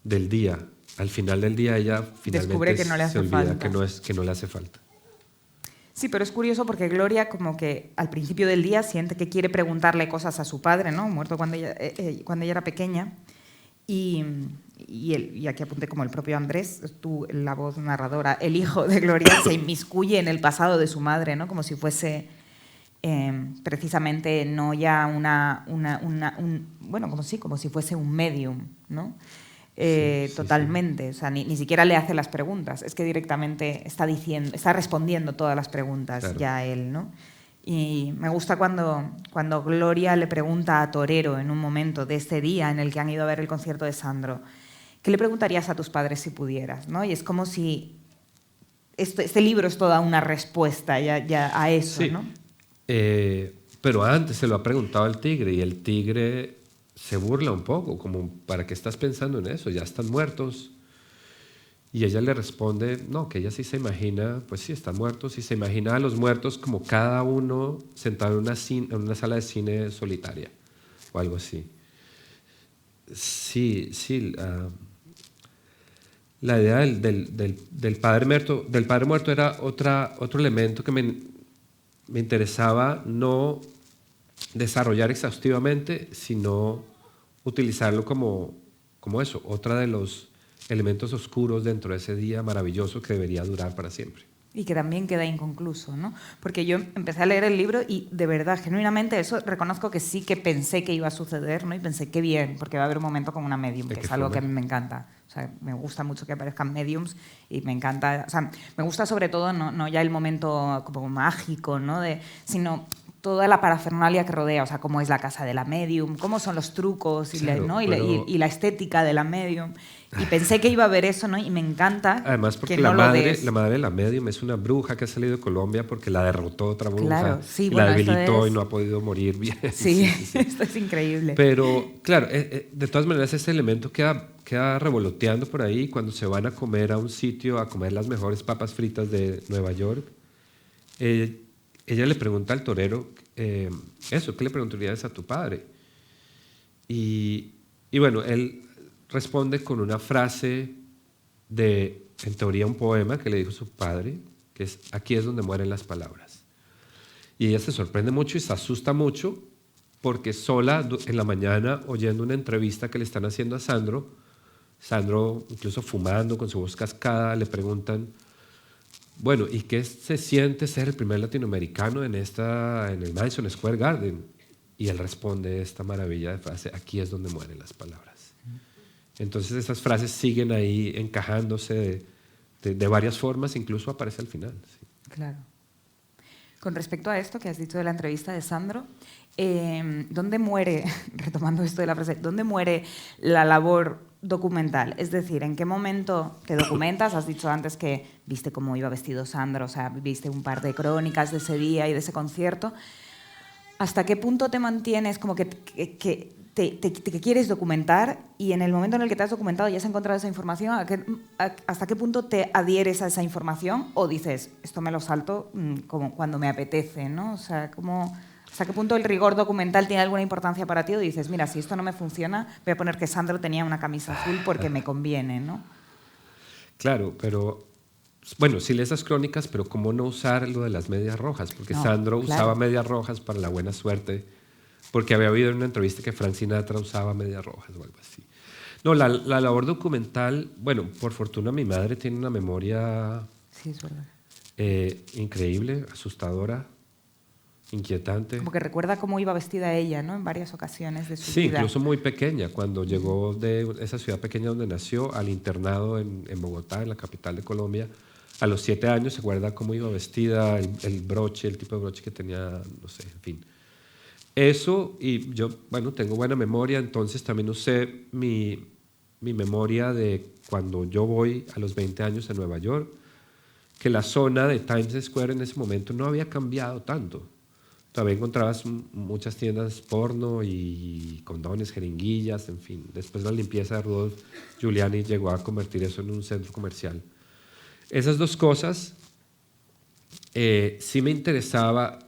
del día. Al final del día ella finalmente descubre que no le hace se olvida falta. que no le hace falta. Sí, pero es curioso porque Gloria como que al principio del día siente que quiere preguntarle cosas a su padre, ¿no? Muerto cuando ella era pequeña. Y aquí apunté como el propio Andrés, tú, la voz narradora, el hijo de Gloria se inmiscuye en el pasado de su madre, ¿no? Como si fuese precisamente no ya bueno, como si fuese un medium, ¿no? Totalmente, o sea, ni siquiera le hace las preguntas, es que directamente está respondiendo todas las preguntas, claro. Ya él, ¿no? Y me gusta cuando Gloria le pregunta a Torero en un momento de este día en el que han ido a ver el concierto de Sandro, ¿qué le preguntarías a tus padres si pudieras? ¿No? Y es como si este libro es toda una respuesta ya a eso, Sí, ¿no? pero antes se lo ha preguntado al tigre y el tigre se burla un poco, como, ¿para qué estás pensando en eso? Ya están muertos. Y ella le responde, no, que ella sí se imagina, pues sí, están muertos, y se imagina a los muertos como cada uno sentado en una sala de cine solitaria, o algo así. Sí, sí, la idea del padre muerto era otro elemento que me interesaba no desarrollar exhaustivamente, sino utilizarlo como eso, otra de los elementos oscuros dentro de ese día maravilloso que debería durar para siempre. Y que también queda inconcluso, ¿no? Porque yo empecé a leer el libro y de verdad, genuinamente, eso reconozco que sí que pensé que iba a suceder, ¿no? Y pensé, qué bien, porque va a haber un momento con una medium, que es algo que a mí me encanta. O sea, me gusta mucho que aparezcan mediums y me encanta, o sea, me gusta sobre todo no ya el momento como mágico, ¿no? Sino toda la parafernalia que rodea, o sea, cómo es la casa de la medium, cómo son los trucos y, Claro, ¿no? y la estética de la medium. Y pensé que iba a ver eso, ¿no? Y me encanta. Además, porque que la no madre de la medium es una bruja que ha salido de Colombia porque la derrotó otra bruja, claro, sí, y bueno, la debilitó es... y no ha podido morir bien. Sí, esto es increíble. Pero, claro, de todas maneras, ese elemento queda revoloteando por ahí cuando se van a comer a un sitio, a comer las mejores papas fritas de Nueva York. Ella le pregunta al torero, eso, ¿qué le preguntarías a tu padre? Y bueno, él responde con una frase en teoría, un poema que le dijo su padre, que es, aquí es donde mueren las palabras. Y ella se sorprende mucho y se asusta mucho porque sola en la mañana, oyendo una entrevista que le están haciendo a Sandro incluso fumando con su voz cascada, le preguntan, bueno, ¿y qué se siente ser el primer latinoamericano en el Madison Square Garden? Y él responde esta maravilla de frase, aquí es donde mueren las palabras. Entonces estas frases siguen ahí encajándose de varias formas, incluso aparece al final. Sí. Claro. Con respecto a esto que has dicho de la entrevista de Sandro, ¿dónde muere, retomando esto de la frase, dónde muere la labor documental? Es decir, ¿en qué momento te documentas? Has dicho antes que viste cómo iba vestido Sandro, o sea, viste un par de crónicas de ese día y de ese concierto. ¿Hasta qué punto te mantienes como que te quieres documentar y en el momento en el que te has documentado y has encontrado esa información, ¿hasta qué punto te adhieres a esa información o dices, esto me lo salto como cuando me apetece, ¿no? O sea, ¿hasta qué punto el rigor documental tiene alguna importancia para ti o dices, mira, si esto no me funciona, voy a poner que Sandro tenía una camisa azul porque me conviene, ¿no? Claro, pero bueno, sí lees esas crónicas, pero ¿cómo no usar lo de las medias rojas? Porque No, Sandro claro. usaba medias rojas para la buena suerte, porque había habido en una entrevista que Frank Sinatra usaba medias rojas o algo así. No, la labor documental, bueno, por fortuna mi madre tiene una memoria Sí, es verdad. increíble, asustadora, inquietante. Como que recuerda cómo iba vestida ella, ¿no? En varias ocasiones de su Sí, vida. incluso muy pequeña, cuando llegó de esa ciudad pequeña donde nació al internado en Bogotá, en la capital de Colombia. A los 7 años se acuerda cómo iba vestida, el broche, el tipo de broche que tenía, no sé, en fin. Eso, y yo, bueno, tengo buena memoria, entonces también usé mi memoria de cuando yo voy a los 20 años a Nueva York, que la zona de Times Square en ese momento no había cambiado tanto. Todavía encontrabas muchas tiendas porno y condones, jeringuillas, en fin. Después la limpieza de Rudolph Giuliani llegó a convertir eso en un centro comercial. Esas dos cosas sí me interesaba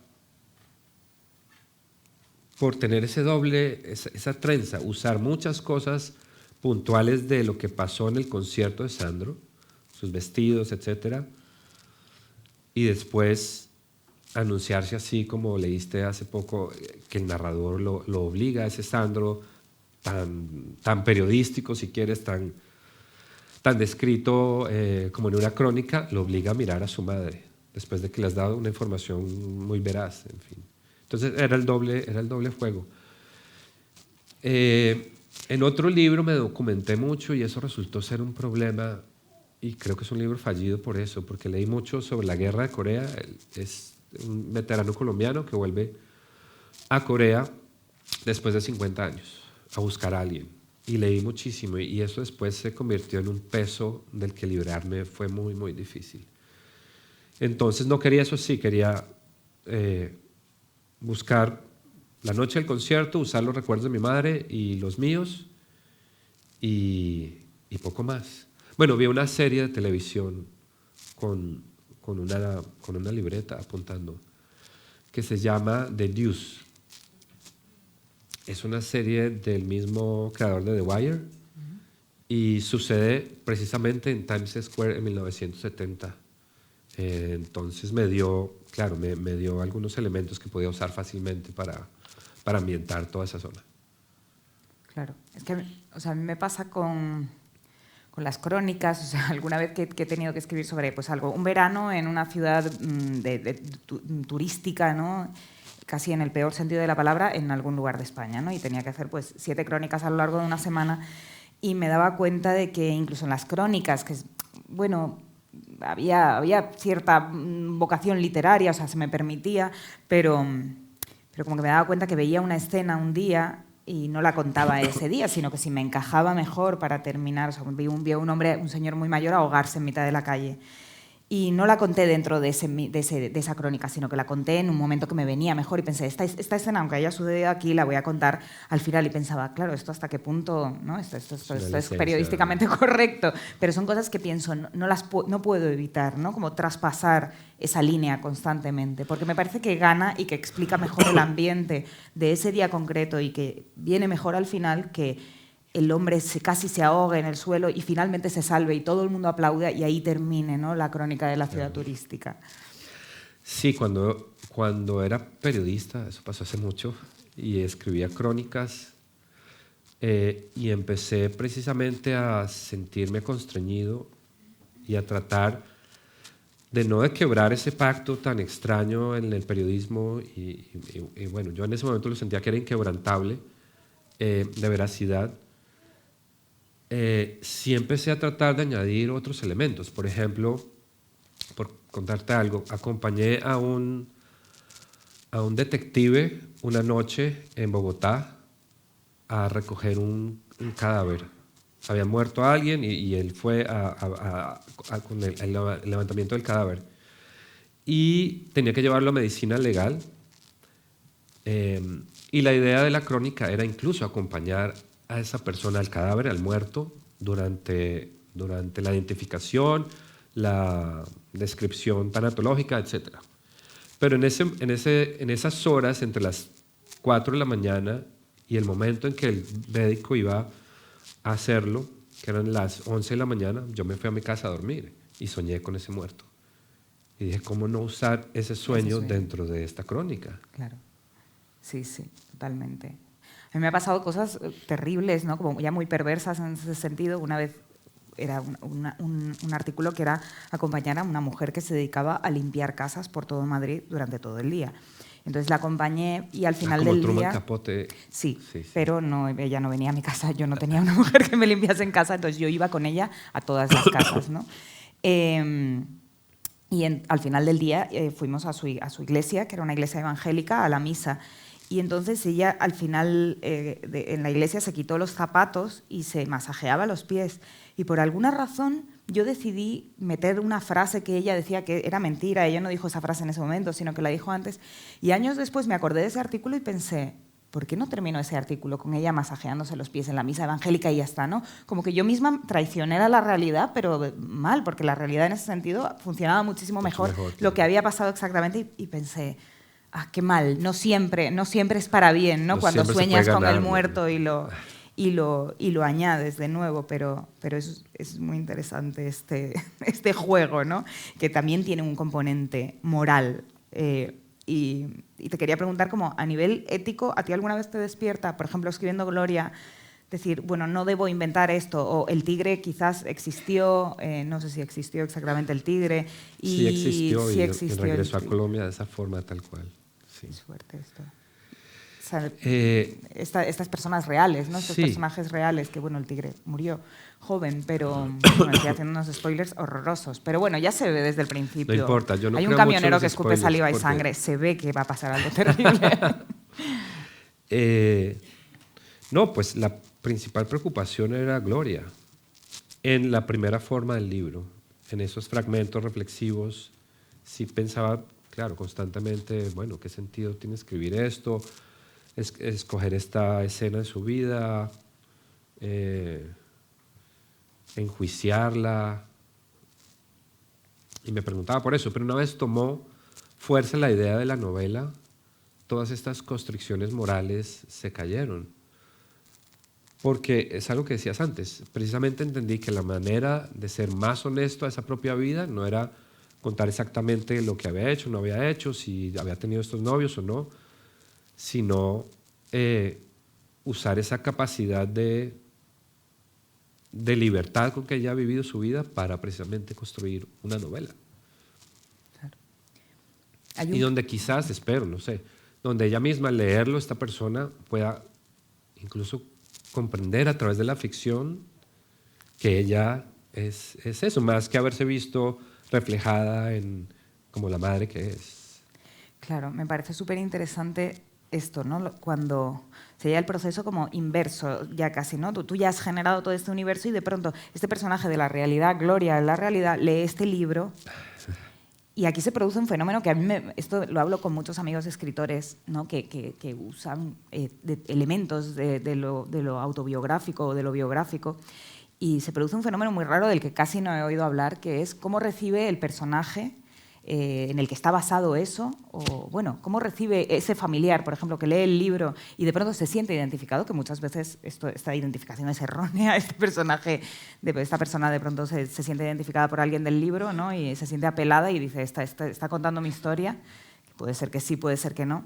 por tener ese doble, esa trenza, usar muchas cosas puntuales de lo que pasó en el concierto de Sandro, sus vestidos, etc. Y después anunciarse así como leíste hace poco, que el narrador lo obliga a ese Sandro tan periodístico, si quieres, tan descrito como en una crónica, lo obliga a mirar a su madre, después de que le has dado una información muy veraz, en fin. Entonces era el doble juego. En otro libro me documenté mucho y eso resultó ser un problema y creo que es un libro fallido por eso, porque leí mucho sobre la guerra de Corea. Es un veterano colombiano que vuelve a Corea después de 50 años a buscar a alguien. Y leí muchísimo y eso después se convirtió en un peso del que librarme fue muy, muy difícil. Entonces no quería eso sí, quería buscar la noche del concierto, usar los recuerdos de mi madre y los míos y poco más. Bueno, vi una serie de televisión con una libreta apuntando que se llama The Deuce. Es una serie del mismo creador de The Wire y sucede precisamente en Times Square en 1970. Entonces me dio algunos elementos que podía usar fácilmente para ambientar toda esa zona. Claro, es que o sea, a mí me pasa con las crónicas, o sea, alguna vez que he tenido que escribir sobre pues algo, un verano en una ciudad turística, ¿no? Casi en el peor sentido de la palabra, en algún lugar de España, ¿no? Y tenía que hacer pues 7 crónicas a lo largo de una semana y me daba cuenta de que incluso en las crónicas, que bueno, había cierta vocación literaria, o sea, se me permitía, pero como que me daba cuenta que veía una escena un día y no la contaba ese día, sino que si me encajaba mejor para terminar, o sea, vi un señor muy mayor ahogarse en mitad de la calle. Y no la conté dentro de esa crónica, sino que la conté en un momento que me venía mejor y pensé, esta escena, aunque haya sucedido aquí, la voy a contar al final. Y pensaba, claro, ¿esto hasta qué punto? ¿No? Esto es periodísticamente correcto. Pero son cosas que pienso, no puedo evitar, ¿no? Como traspasar esa línea constantemente, porque me parece que gana y que explica mejor el ambiente de ese día concreto y que viene mejor al final que el hombre casi se ahogue en el suelo y finalmente se salve y todo el mundo aplaude y ahí termine, ¿no? La crónica de la ciudad turística. Sí, cuando era periodista, eso pasó hace mucho, y escribía crónicas y empecé precisamente a sentirme constreñido y a tratar de quebrar ese pacto tan extraño en el periodismo y bueno, yo en ese momento lo sentía que era inquebrantable, de veracidad. Sí empecé a tratar de añadir otros elementos. Por ejemplo, por contarte algo, acompañé a un detective una noche en Bogotá a recoger un cadáver. Había muerto alguien y él fue con el levantamiento del cadáver. Y tenía que llevarlo a medicina legal. Y la idea de la crónica era incluso acompañar a esa persona, al cadáver, al muerto, durante la identificación, la descripción tanatológica, etc. Pero en esas horas, entre las 4 de la mañana y el momento en que el médico iba a hacerlo, que eran las 11 de la mañana, yo me fui a mi casa a dormir y soñé con ese muerto. Y dije, ¿cómo no usar ese sueño dentro de esta crónica? Claro, sí, totalmente. A mí me ha pasado cosas terribles, ¿no? Como ya muy perversas en ese sentido. Una vez era un artículo que era acompañar a una mujer que se dedicaba a limpiar casas por todo Madrid durante todo el día. Entonces la acompañé y al final del Truman día... Capote. Sí, pero no, ella no venía a mi casa, yo no tenía una mujer que me limpiase en casa, entonces yo iba con ella a todas las casas, ¿no? Al final del día fuimos a su iglesia, que era una iglesia evangélica, a la misa. Y entonces ella al final en la iglesia se quitó los zapatos y se masajeaba los pies. Y por alguna razón yo decidí meter una frase que ella decía que era mentira. Ella no dijo esa frase en ese momento, sino que la dijo antes. Y años después me acordé de ese artículo y pensé, ¿por qué no terminó ese artículo con ella masajeándose los pies en la misa evangélica y ya está, ¿no? Como que yo misma traicioné a la realidad, pero mal, porque la realidad en ese sentido funcionaba muchísimo mejor lo que había pasado exactamente y pensé... qué mal, no siempre es para bien, ¿no? Cuando sueñas con el muerto y lo añades de nuevo, pero es muy interesante este juego, ¿no? Que también tiene un componente moral. Y te quería preguntar, como a nivel ético, ¿a ti alguna vez te despierta, por ejemplo, escribiendo Gloria, decir, bueno, no debo inventar esto, o el tigre quizás existió, no sé si existió exactamente el tigre. Sí existió y regresó a Colombia de esa forma tal cual. Sí. Es fuerte esto. sea, estas personas reales, ¿no? Estos sí. personajes reales, que bueno, el tigre murió joven, pero bueno, estoy haciendo unos spoilers horrorosos. Pero bueno, ya se ve desde el principio. No importa, yo no Hay un creo mucho camionero en que los escupe spoilers, saliva y porque sangre, se ve que va a pasar algo terrible. no, pues la principal preocupación era Gloria en la primera forma del libro, en esos fragmentos reflexivos. Sí pensaba, claro, constantemente, bueno, ¿qué sentido tiene escribir esto? Escoger esta escena de su vida, enjuiciarla. Y me preguntaba por eso, pero una vez tomó fuerza la idea de la novela, todas estas constricciones morales se cayeron. Porque es algo que decías antes, precisamente entendí que la manera de ser más honesto a esa propia vida no era contar exactamente lo que había hecho, no había hecho, si había tenido estos novios o no, sino usar esa capacidad de libertad con que ella ha vivido su vida para precisamente construir una novela. Claro. Y donde quizás, espero, no sé, donde ella misma al leerlo, esta persona pueda incluso comprender a través de la ficción que ella es eso, más que haberse visto reflejada en como la madre que es. Claro, me parece súper interesante esto, ¿no? Cuando sería el proceso como inverso, ya casi, ¿no? Tú ya has generado todo este universo y de pronto este personaje de la realidad, Gloria de la realidad, lee este libro y aquí se produce un fenómeno que a mí, esto lo hablo con muchos amigos escritores, ¿no? que usan elementos de lo autobiográfico o de lo biográfico, y se produce un fenómeno muy raro del que casi no he oído hablar, que es cómo recibe el personaje en el que está basado eso, o bueno, cómo recibe ese familiar, por ejemplo, que lee el libro y de pronto se siente identificado, que muchas veces esta identificación es errónea, este personaje, esta persona de pronto se siente identificada por alguien del libro, ¿no? Y se siente apelada y dice, está contando mi historia, puede ser que sí, puede ser que no.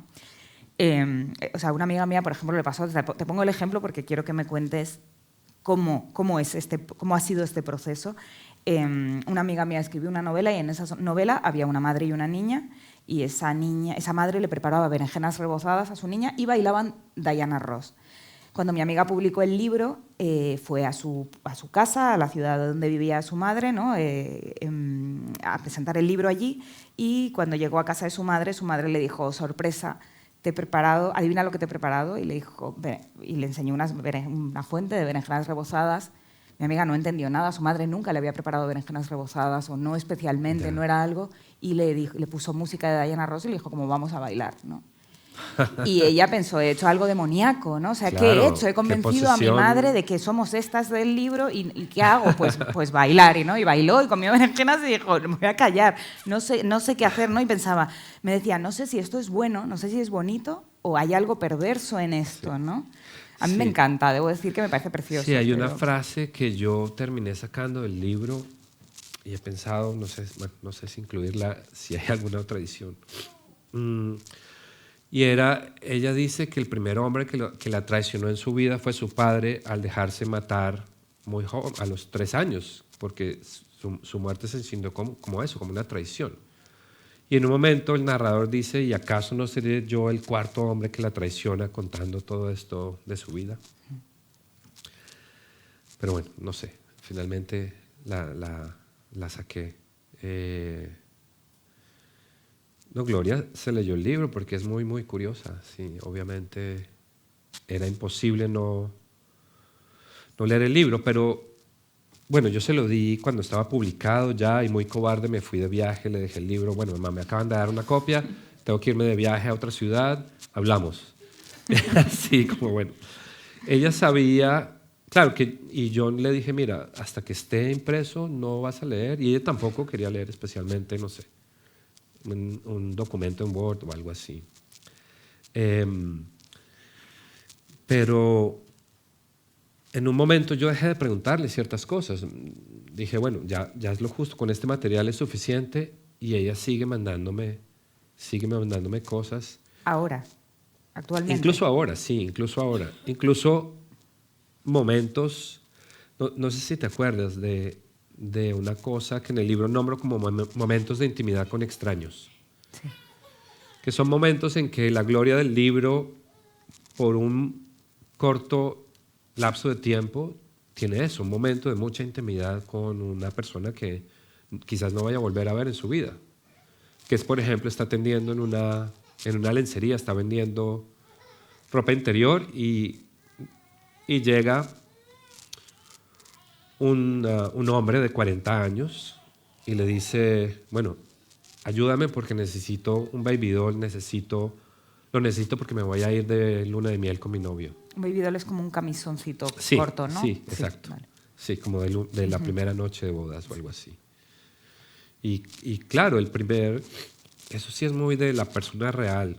O sea, una amiga mía, por ejemplo, le pasó, te pongo el ejemplo porque quiero que me cuentes cómo ha sido este proceso. Una amiga mía escribió una novela y en esa novela había una madre y una niña, y esa madre le preparaba berenjenas rebozadas a su niña y bailaban Diana Ross. Cuando mi amiga publicó el libro, fue a su casa, a la ciudad donde vivía su madre, ¿no? A presentar el libro allí, y cuando llegó a casa de su madre le dijo, sorpresa, te he preparado, adivina lo que te he preparado, y le dijo, y le enseñó una fuente de berenjenas rebozadas. Mi amiga no entendió nada, su madre nunca le había preparado berenjenas rebozadas, o no especialmente, no era algo, y le puso música de Diana Ross y le dijo, como vamos a bailar, ¿no? Y ella pensó, he hecho algo demoníaco, ¿no? O sea, claro, ¿qué he hecho? He convencido a mi madre de que somos estas del libro, y ¿qué hago? Pues bailar, ¿no? Y bailó y comió berenjenas y dijo, me voy a callar, no sé qué hacer, ¿no? Y pensaba, me decía, no sé si esto es bueno, no sé si es bonito o hay algo perverso en esto, ¿no? A mí me encanta, debo decir que me parece precioso. Sí, hay una frase que yo terminé sacando del libro y he pensado, no sé si incluirla, si hay alguna otra edición. Y ella dice que el primer hombre que la traicionó en su vida fue su padre al dejarse matar muy joven, a los 3 años, porque su muerte se sintió como eso, como una traición. Y en un momento el narrador dice, ¿y acaso no seré yo el 4.º hombre que la traiciona contando todo esto de su vida? Pero bueno, no sé, finalmente la saqué. No, Gloria se leyó el libro porque es muy, muy curiosa. Sí, obviamente era imposible no leer el libro, pero bueno, yo se lo di cuando estaba publicado ya y muy cobarde me fui de viaje, le dejé el libro. Bueno, mamá, me acaban de dar una copia, tengo que irme de viaje a otra ciudad, hablamos. Así como bueno. Ella sabía, claro, y yo le dije, mira, hasta que esté impreso no vas a leer, y ella tampoco quería leer especialmente, no sé, un documento en Word o algo así. Pero en un momento yo dejé de preguntarle ciertas cosas. Dije, bueno, ya es lo justo, con este material es suficiente, y ella sigue mandándome cosas. Ahora, actualmente. Incluso ahora, sí, incluso ahora. Incluso momentos, no sé si te acuerdas de una cosa que en el libro nombro como momentos de intimidad con extraños. Sí. Que son momentos en que la Gloria del libro por un corto lapso de tiempo, tiene eso, un momento de mucha intimidad con una persona que quizás no vaya a volver a ver en su vida. Que es, por ejemplo, está atendiendo en una lencería, está vendiendo ropa interior y llega un hombre de 40 años y le dice, bueno, ayúdame porque necesito un baby doll, lo necesito porque me voy a ir de luna de miel con mi novio. Un baby doll es como un camisoncito Sí, corto, ¿no? sí, exacto. Vale. Sí, como de la primera noche de bodas o algo así. Y claro, eso sí es muy de la persona real.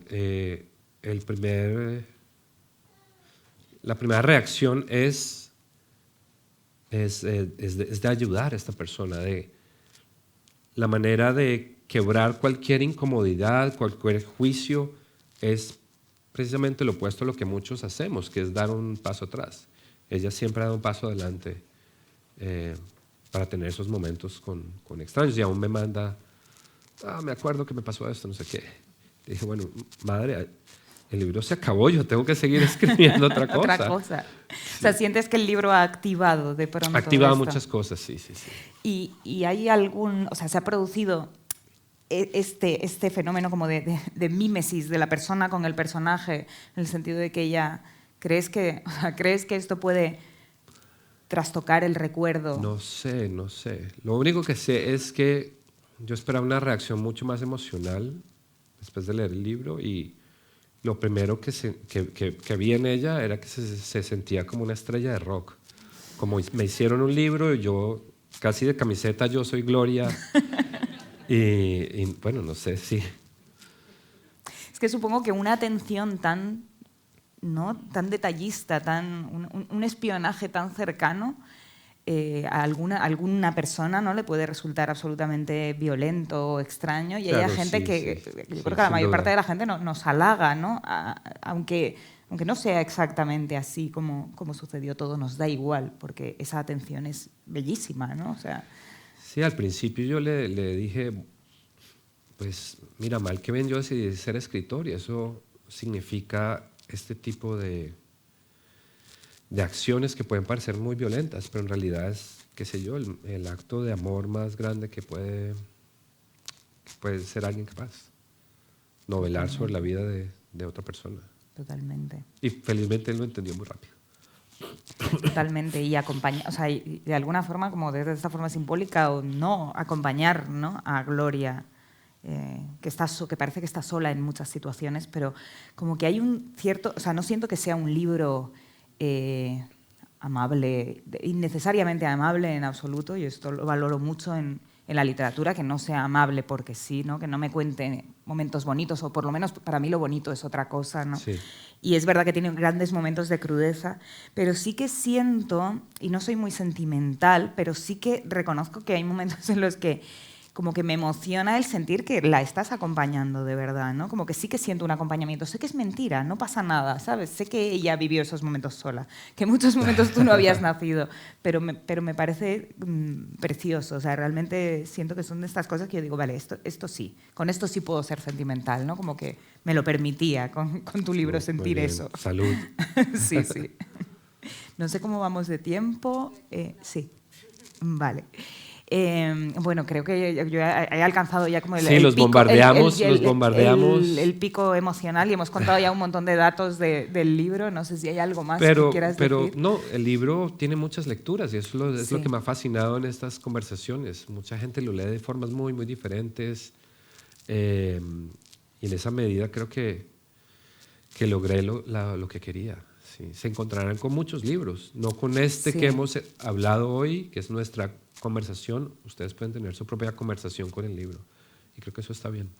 La primera reacción es de ayudar a esta persona, de la manera de quebrar cualquier incomodidad, cualquier juicio, es precisamente lo opuesto a lo que muchos hacemos, que es dar un paso atrás. Ella siempre ha dado un paso adelante para tener esos momentos con extraños, y aún me manda, me acuerdo que me pasó esto, no sé qué. Le dije, bueno, madre, el libro se acabó, yo tengo que seguir escribiendo otra cosa. Otra cosa. Sí. O sea, sientes que el libro ha activado de pronto Ha activado esto. muchas cosas, sí. Y hay o sea, se ha producido este fenómeno como de mímesis de la persona con el personaje, en el sentido de que ella, ¿crees que esto puede trastocar el recuerdo? No sé. Lo único que sé es que yo esperaba una reacción mucho más emocional después de leer el libro, y lo primero que vi en ella era que se sentía como una estrella de rock. Como me hicieron un libro y yo, casi de camiseta, yo soy Gloria. y bueno, no sé, sí. Es que supongo que una atención tan detallista, un espionaje tan cercano, a alguna persona, ¿no?, le puede resultar absolutamente violento o extraño, y Claro, hay gente sí, que sí, yo sí, creo que la sin mayor duda. parte de la gente nos halaga, ¿no? Aunque no sea exactamente así como sucedió todo, nos da igual, porque esa atención es bellísima, ¿no? O sea, Sí, al principio yo le dije, pues mira, mal que bien yo decidí ser escritor, y eso significa este tipo de acciones que pueden parecer muy violentas, pero en realidad es, qué sé yo, el acto de amor más grande que puede ser alguien capaz. Novelar sobre la vida de otra persona. totalmente. Y felizmente él lo entendió muy rápido. Totalmente, y acompañar, o sea, y de alguna forma, como de esta forma simbólica o no, acompañar, ¿no?, a Gloria, que parece que está sola en muchas situaciones, pero como que hay un cierto, o sea, no siento que sea un libro amable, innecesariamente amable en absoluto, y esto lo valoro mucho en la literatura, que no sea amable porque sí, ¿no?, que no me cuente momentos bonitos, o por lo menos para mí lo bonito es otra cosa, ¿no? Sí. Y es verdad que tiene grandes momentos de crudeza, pero sí que siento, y no soy muy sentimental, pero sí que reconozco que hay momentos en los que como que me emociona el sentir que la estás acompañando de verdad, ¿no? Como que sí que siento un acompañamiento. Sé que es mentira, no pasa nada, ¿sabes? Sé que ella vivió esos momentos sola, que en muchos momentos tú no habías nacido, pero me parece precioso. O sea, realmente siento que son de estas cosas que yo digo, vale, esto sí, con esto sí puedo ser sentimental, ¿no? Como que me lo permitía con tu libro sentir bien. eso. Salud. Sí. No sé cómo vamos de tiempo. Sí, vale. Bueno, creo que yo he alcanzado ya como el los pico, bombardeamos. el pico emocional, y hemos contado ya un montón de datos del libro. No sé si hay algo más que quieras decir. No, el libro tiene muchas lecturas, y eso es Sí. lo que me ha fascinado en estas conversaciones. Mucha gente lo lee de formas muy, muy diferentes, y en esa medida creo que logré lo que quería. Sí. Se encontrarán con muchos libros, no con este Sí. que hemos hablado hoy, que es nuestra conversación. Ustedes pueden tener su propia conversación con el libro, y creo que eso está bien.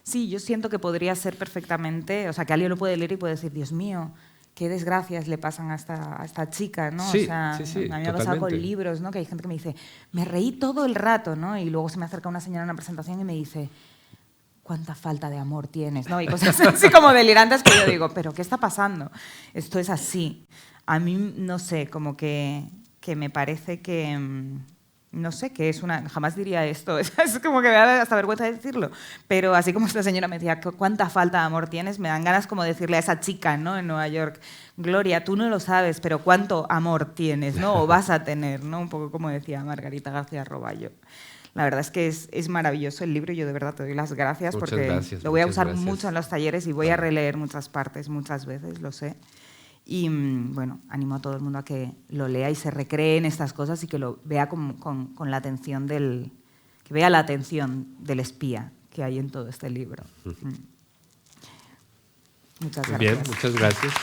Sí, yo siento que podría ser perfectamente, o sea, que alguien lo puede leer y puede decir, Dios mío, qué desgracias le pasan a esta chica, ¿no? Sí, o sea, sí, a mí me ha pasado con totalmente. libros, ¿no? Que hay gente que me dice, me reí todo el rato, ¿no? Y luego se me acerca una señora en una presentación y me dice, cuánta falta de amor tienes, ¿no? Y cosas así como delirantes que yo digo, pero ¿qué está pasando? Esto es así. A mí, no sé, como que me parece que no sé qué es una... Jamás diría esto, es como que me da hasta vergüenza decirlo, pero así como esta señora me decía, ¿cuánta falta de amor tienes? Me dan ganas como de decirle a esa chica, ¿no?, en Nueva York, Gloria, tú no lo sabes, pero ¿cuánto amor tienes, ¿no?, o vas a tener, ¿no? Un poco como decía Margarita García Roballo. La verdad es que es maravilloso el libro y yo de verdad te doy las gracias porque lo voy a usar mucho en los talleres y voy a releer muchas partes, muchas veces, lo sé. Y bueno, animo a todo el mundo a que lo lea y se recree en estas cosas y que lo vea con la atención que vea la atención del espía que hay en todo este libro. Muchas gracias. Bien, muchas gracias.